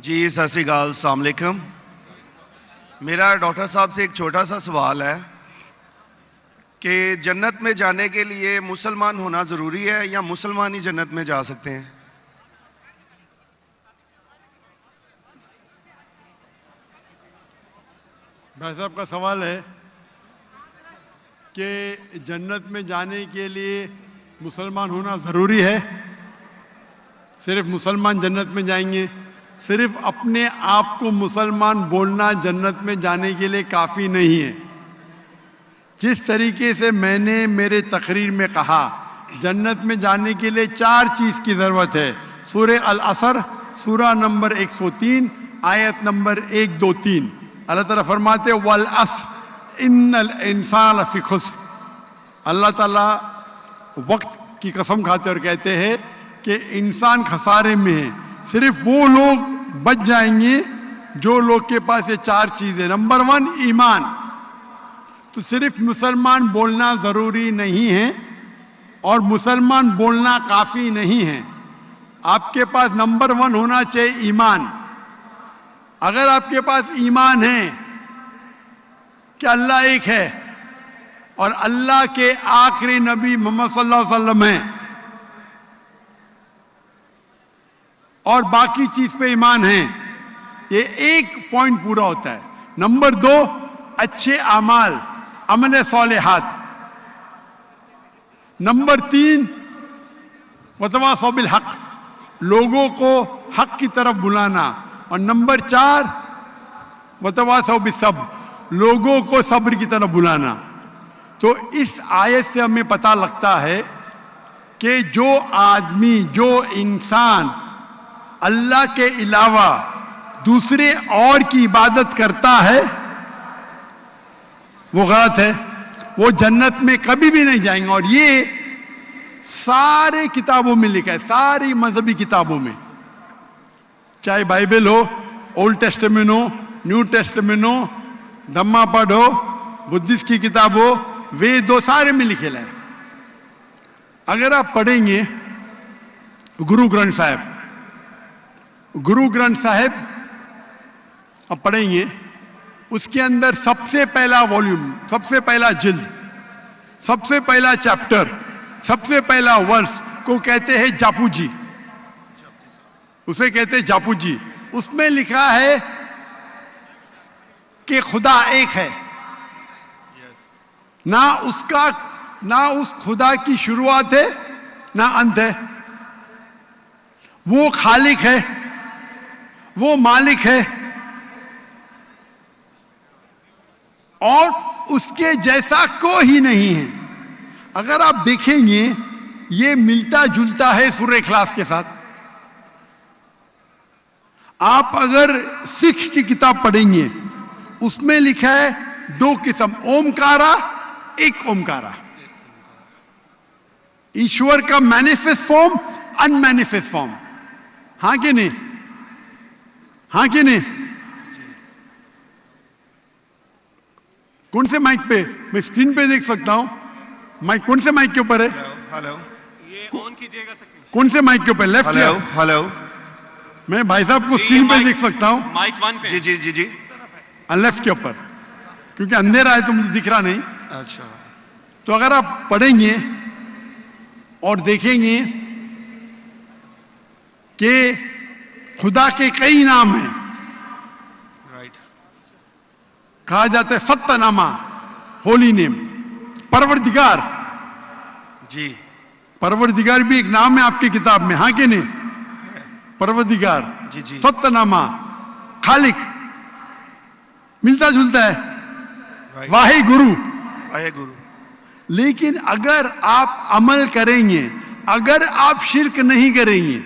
جی ست سری اکال، السلام علیکم۔ میرا ڈاکٹر صاحب سے ایک چھوٹا سا سوال ہے کہ جنت میں جانے کے لیے مسلمان ہونا ضروری ہے یا مسلمان ہی جنت میں جا سکتے ہیں؟ بھائی صاحب کا سوال ہے کہ جنت میں جانے کے لیے مسلمان ہونا ضروری ہے؟ صرف مسلمان جنت میں جائیں گے؟ صرف اپنے آپ کو مسلمان بولنا جنت میں جانے کے لیے کافی نہیں ہے۔ جس طریقے سے میں نے میرے تقریر میں کہا، جنت میں جانے کے لیے 4 چیز کی ضرورت ہے۔ سورہ العصر، سورہ نمبر 103، آیت نمبر 1، 2، 3۔ اللہ تعالیٰ فرماتے والعصر ان الانسان لفی خسر۔ اللہ تعالیٰ وقت کی قسم کھاتے اور کہتے ہیں کہ انسان خسارے میں ہے۔ صرف وہ لوگ بچ جائیں گے جو لوگ کے پاس یہ 4 چیزیں۔ نمبر 1 ایمان۔ تو صرف مسلمان بولنا ضروری نہیں ہے اور مسلمان بولنا کافی نہیں ہے۔ آپ کے پاس نمبر 1 ہونا چاہیے ایمان۔ اگر آپ کے پاس ایمان ہے کہ اللہ ایک ہے اور اللہ کے آخری نبی محمد صلی اللہ علیہ وسلم ہیں اور باقی چیز پہ ایمان ہے، یہ ایک پوائنٹ پورا ہوتا ہے۔ نمبر 2 اچھے اعمال، عمل صالحات۔ نمبر 3 وتواصوا بالحق، لوگوں کو حق کی طرف بلانا۔ اور نمبر 4 وتواصوا بالصبر، لوگوں کو صبر کی طرف بلانا۔ تو اس آیت سے ہمیں پتہ لگتا ہے کہ جو آدمی، جو انسان اللہ کے علاوہ دوسرے اور کی عبادت کرتا ہے وہ غلط ہے، وہ جنت میں کبھی بھی نہیں جائیں گے۔ اور یہ سارے کتابوں میں لکھا ہے، ساری مذہبی کتابوں میں، چاہے بائبل ہو، اولڈ ٹیسٹمنٹ ہو، نیو ٹیسٹمنٹ ہو، دھما پڑھ ہو، بدھسٹ کی کتاب ہو، وید ہو، سارے میں لکھے ہے۔ اگر آپ پڑھیں گے گرو گرنتھ صاحب، گرو گرنتھ صاحب آپ پڑھیں گے، اس کے اندر سب سے پہلا والیوم، سب سے پہلا جلد، سب سے پہلا چیپٹر، سب سے پہلا ورس کو کہتے ہیں جاپو جی، اسے کہتے ہیں جاپو جی۔ اس میں لکھا ہے کہ خدا ایک ہے، نہ اس خدا کی شروعات ہے نہ انت ہے۔ وہ خالق ہے، وہ مالک ہے، اور اس کے جیسا کوئی نہیں ہے۔ اگر آپ دیکھیں گے یہ ملتا جلتا ہے سورہ اخلاص کے ساتھ۔ آپ اگر سکھ کی کتاب پڑھیں گے اس میں لکھا ہے 2 قسم، اومکارا، ایک اومکارا، ایشور کا مینیفیسٹ فارم، ان مینیفیسٹ فارم۔ ہاں کہ نہیں؟ ہاں کہ نہیں؟ کون سے مائک پہ؟ میں اسکرین پہ دیکھ سکتا ہوں مائک، کون سے مائک کے اوپر ہے؟ ہلو، یہ آن کیجئے گا سکتے کون سے مائک کے اوپر؟ لیفٹ یا؟ ہلو، میں بھائی صاحب کو اسکرین پہ دیکھ سکتا ہوں، مائک 1 پہ۔ جی جی جی جی، لیفٹ کے اوپر، کیونکہ اندھیرا ہے تو مجھے دکھ رہا نہیں۔ اچھا، تو اگر آپ پڑھیں گے اور دیکھیں گے کہ خدا کے کئی نام ہیں، رائٹ، کہا جاتا ہے ستہ نامہ، ہولی نیم، پروردگار۔ جی پروردگار بھی ایک نام ہے آپ کی کتاب میں، ہاں کہ نہیں؟ پروردگار، جی جی، ستہ نامہ، خالق، ملتا جلتا ہے، رائٹ، واحد گرو۔ آئے گرو، لیکن اگر آپ عمل کریں گے، اگر آپ شرک نہیں کریں گے،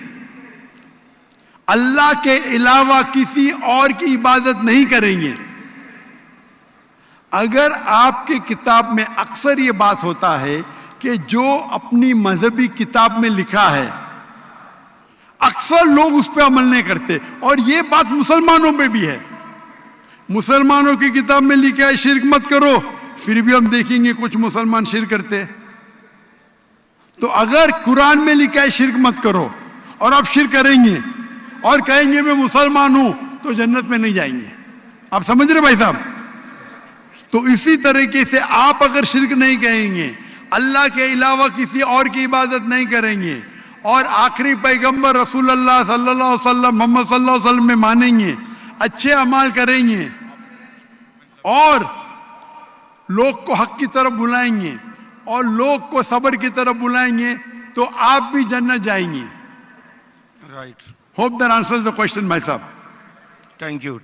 اللہ کے علاوہ کسی اور کی عبادت نہیں کریں گے، اگر آپ کی کتاب میں اکثر یہ بات ہوتا ہے کہ جو اپنی مذہبی کتاب میں لکھا ہے اکثر لوگ اس پہ عمل نہیں کرتے، اور یہ بات مسلمانوں پہ بھی ہے۔ مسلمانوں کی کتاب میں لکھا ہے شرک مت کرو، پھر بھی ہم دیکھیں گے کچھ مسلمان شرک کرتے ہیں۔ تو اگر قرآن میں لکھا ہے شرک مت کرو اور آپ شرک کریں گے، اور کہیں گے میں مسلمان ہوں تو جنت میں نہیں جائیں گے. آپ سمجھ رہے بھائی صاحب؟ تو اسی طریقے سے آپ اگر شرک نہیں کہیں گے, اللہ کے علاوہ کسی اور کی عبادت نہیں کریں گے, اور آخری پیغمبر رسول اللہ صلی اللہ علیہ وسلم محمد صلی اللہ علیہ وسلم میں مانیں گے, اچھے اعمال کریں گے, اور لوگ کو حق کی طرف بلائیں گے, اور لوگ کو صبر کی طرف بلائیں گے, تو آپ بھی جنت جائیں گے. Right. Hope that answers the question بھائی صاحب. Thank you.